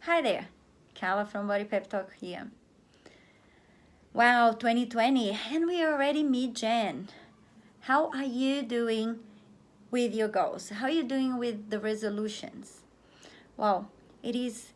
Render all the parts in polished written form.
Hi there, Carla from Body Pep Talk here. Wow, 2020, and we are already mid-Jan. How are you doing with your goals? How are you doing with the resolutions? Well, it is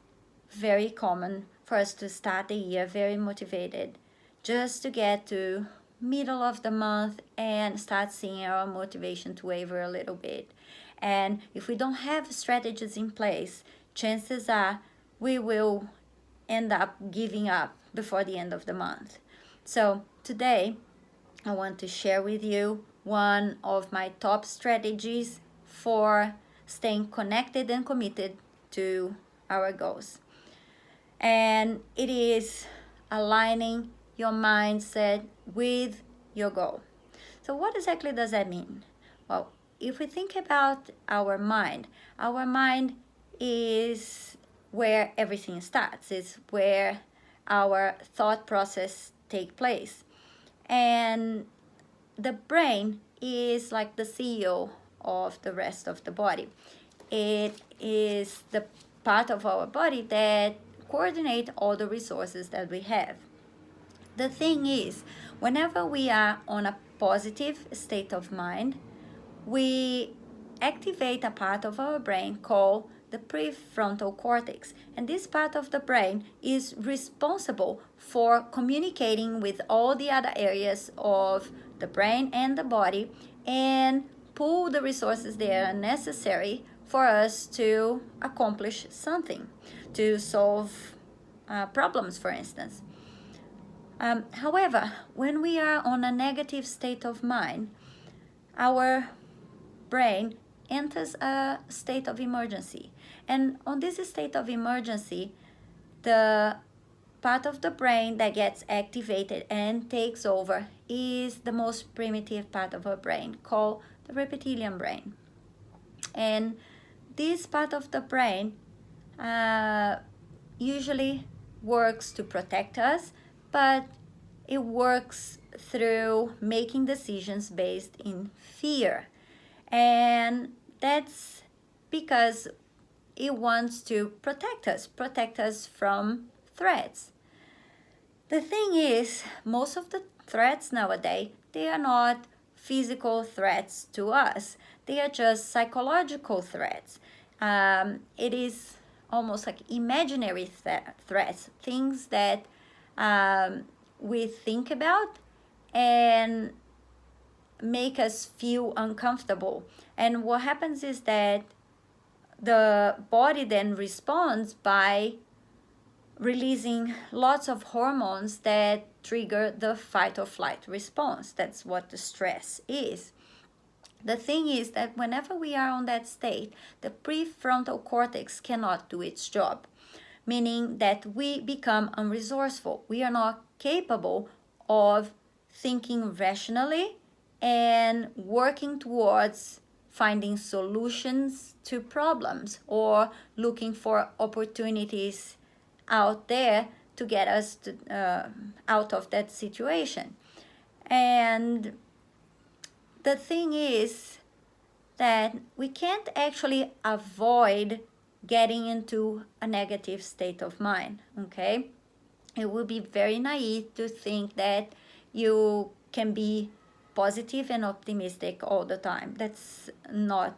very common for us to start the year very motivated just to get to middle of the month and start seeing our motivation to waver a little bit. And if we don't have strategies in place, chances are we will end up giving up before the end of the month. So today I want to share with you one of my top strategies for staying connected and committed to our goals. And it is aligning your mindset with your goal. So what exactly does that mean? Well, if we think about our mind is where everything starts. It's where our thought process take place. And the brain is like the CEO of the rest of the body. It is the part of our body that coordinate all the resources that we have. The thing is, whenever we are on a positive state of mind, we activate a part of our brain called the prefrontal cortex. And this part of the brain is responsible for communicating with all the other areas of the brain and the body and pull the resources that are necessary for us to accomplish something, to solve problems, for instance. However, when we are on a negative state of mind, our brain enters a state of emergency. And on this state of emergency, the part of the brain that gets activated and takes over is the most primitive part of our brain, called the reptilian brain. And this part of the brain usually works to protect us, but it works through making decisions based in fear. And that's because it wants to protect us from threats. The thing is, most of the threats nowadays, they are not physical threats to us. They are just psychological threats. It is almost like imaginary threats, things that we think about and make us feel uncomfortable. And what happens is that the body then responds by releasing lots of hormones that trigger the fight or flight response. That's what the stress is. The thing is that whenever we are on that state, the prefrontal cortex cannot do its job, meaning that we become unresourceful. We are not capable of thinking rationally and working towards finding solutions to problems or looking for opportunities out there to get us out of that situation. And the thing is that we can't actually avoid getting into a negative state of mind, okay? It would be very naive to think that you can be positive and optimistic all the time. That's not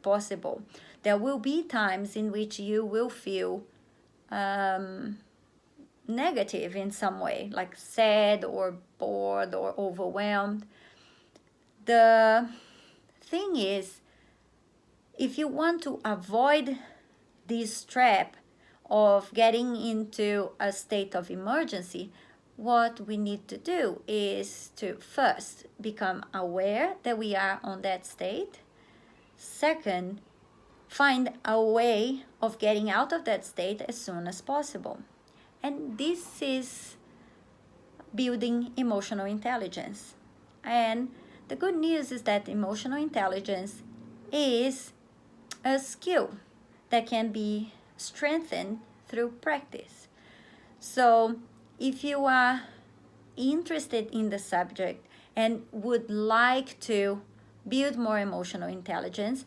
possible. There will be times in which you will feel negative in some way, like sad or bored or overwhelmed. The thing is, if you want to avoid this trap of getting into a state of emergency, what we need to do is to first become aware that we are on that state. Second, find a way of getting out of that state as soon as possible. And this is building emotional intelligence. And the good news is that emotional intelligence is a skill that can be strengthened through practice. So if you are interested in the subject and would like to build more emotional intelligence,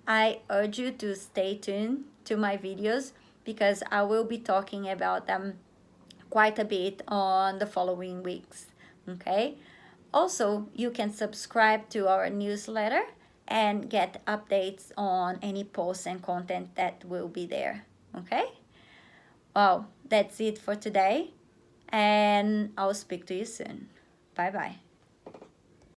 I urge you to stay tuned to my videos because I will be talking about them quite a bit on the following weeks. Okay? Also, you can subscribe to our newsletter and get updates on any posts and content that will be there. Okay? Well, that's it for today, and I'll speak to you soon. Bye bye.